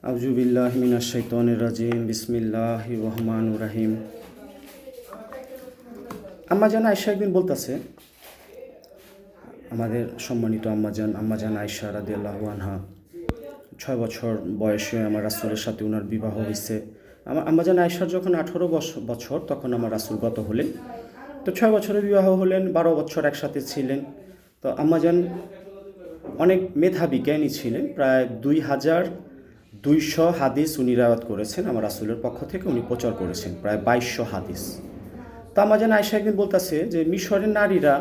আউযুবিল্লাহি মিনাশ শাইতানির রাজিম বিসমিল্লাহির রহমানির রহিম। আম্মাজান আয়েশা একদিন বলতেছে, আমাদের সম্মানিত আম্মাজান আয়েশা রাদিয়াল্লাহু আনহা 6 বছর বয়সে আমার রাসূলের সাথে ওনার বিবাহ হয়েছে। আমার আম্মাজান আয়েশার যখন 18 বছর তখন আমার রাসূল গত হলেন। তো 6 বছরের বিবাহ হলেন, 12 বছর একসাথে ছিলেন। তো আম্মাজান অনেক মেধাবী জ্ঞানী ছিলেন, প্রায় 2200 হাদিস উনি রিওয়ায়াত করেছেন আমার রাসূলের পক্ষ থেকে, উনি প্রচার করেছেন প্রায় 2200 হাদিস। তো আম্মাজান আয়েশা একদিন বলতেছে যে মিশরের নারীরা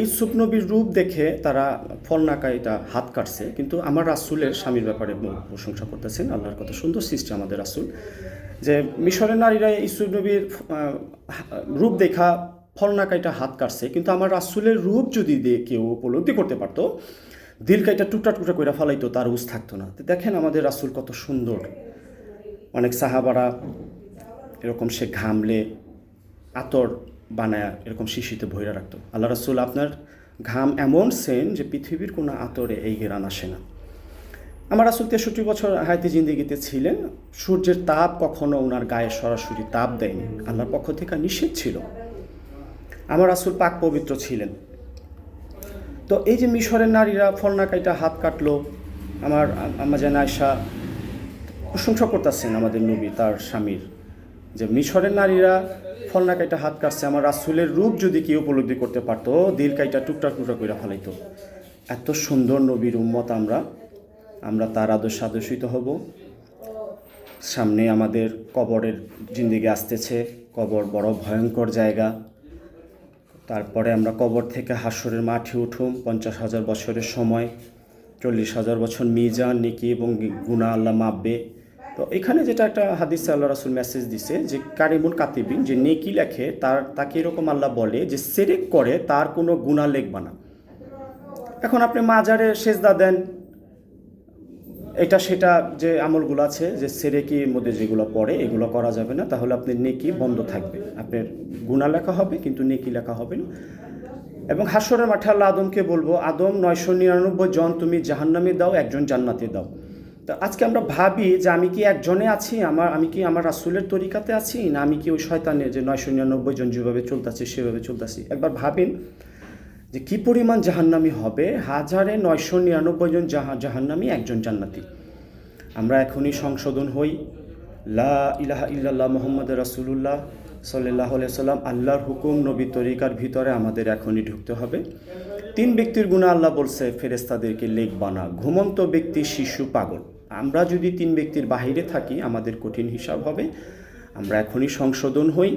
ইউসুফ নবীর রূপ দেখে তারা ফলনাকাইটা হাত কাটছে, কিন্তু আমার রাসূলের স্বামীর ব্যাপারে প্রশংসা করতেছেন। আল্লাহর কত সুন্দর সৃষ্টি আমাদের রাসূল, যে মিশরের নারীরা ইউসুফ নবীর রূপ দেখা ফলনাকাইটা হাত কাটছে, কিন্তু আমার রাসূলের রূপ যদি কেউ উপলব্ধি করতে পারতো, দিল কাইটা টুকরা টুকরা করে ফেলাইতো, তার হুঁশ থাকতো না। তো দেখেন আমাদের রাসূল কত সুন্দর। অনেক সাহাবারা এরকম সে ঘামলে আতর বানায় এরকম শিশিতে ভইরা রাখতো। আল্লাহ রাসূল আপনার ঘাম এমন সেন যে পৃথিবীর কোনো আতরে এই ঘেরান আসে না। আমার রাসূল 63 বছর হায়াতে জিন্দেগিতে ছিলেন। সূর্যের তাপ কখনো ওনার গায়ে সরাসরি তাপ দেয়নি, আল্লাহর পক্ষ থেকে নিষেধ ছিল। আমার রাসূল পাক পবিত্র ছিলেন। তো এই যে মিশরের নারীরা ফলনাকাইটা হাত কাটলো, আমার আম্মাজান আয়েশা প্রশংসা করতেছেন আমাদের নবী তার স্বামীর, যে মিশরের নারীরা ফলনাকাইটা হাত কাটছে, আমার রাসূলের রূপ যদি কেউ উপলব্ধি করতে পারতো, দিল কাইটা টুকরা টুকরা করে ফেলাইতো। এত সুন্দর নবীর উম্মত আমরা তার আদর্শে আদর্শিত হব। সামনে আমাদের কবরের জিন্দেগি আসতেছে, কবর বড় ভয়ঙ্কর জায়গা। তারপরে আমরা কবর থেকে হাসরের মাঠে উঠুম, 50,000 বছরের সময়, 40,000 বছর মিজান, নেকি এবং গুনাহ আল্লাহ মাপবে। তো এখানে যেটা একটা হাদিসে আল্লাহ রাসূল মেসেজ দিছে যে কারিমুন কাতিবিন, যে নেকি লেখে তাকে এরকম আল্লাহ বলে যে সেরেক করে তার কোনো গুনাহ লিখবা না। এখন আপনি মাজারে সেজদা দেন, এটা সেটা যে আমলগুলো আছে যে সেরেকির মধ্যে যেগুলো পড়ে এগুলো করা যাবে না, তাহলে আপনার নেকি বন্ধ থাকবে, আপনার গুনাহ লেখা হবে কিন্তু নেকি লেখা হবে না। এবং হাসরের মাঠে আল্লাহ আদমকে বলবো, আদম 999 জন তুমি জাহান্নামে দাও, একজন জান্নাতে দাও। তো আজকে আমরা ভাবি যে আমি কি একজনে আছি, আমি কি আমার রাসূলের তরিকাতে আছি, না আমি কি ওই শয়তানের যে 999 জন যেভাবে চলতেছে সেভাবে চলতেছি। একবার ভাবেন যে কী পরিমাণ জাহান্নামী হবে, 1999 জন জাহান্নামী, একজন জান্নাতি। আমরা এখনই সংশোধন হই, লা ইলাহা ইল্লাল্লাহ মুহাম্মাদুর রাসূলুল্লাহ সাল্লাল্লাহু আলাইহি সাল্লাম, আল্লাহর হুকুম নবী তরিকার ভিতরে আমাদের এখনই ঢুকতে হবে। 3 ব্যক্তির গুনাহ আল্লাহ বলছে ফেরেশতাদেরকে লিখবা না, ঘুমন্ত ব্যক্তি, শিশু, পাগল। আমরা যদি 3 ব্যক্তির বাহিরে থাকি আমাদের কঠিন হিসাব হবে। আমরা এখনই সংশোধন হই।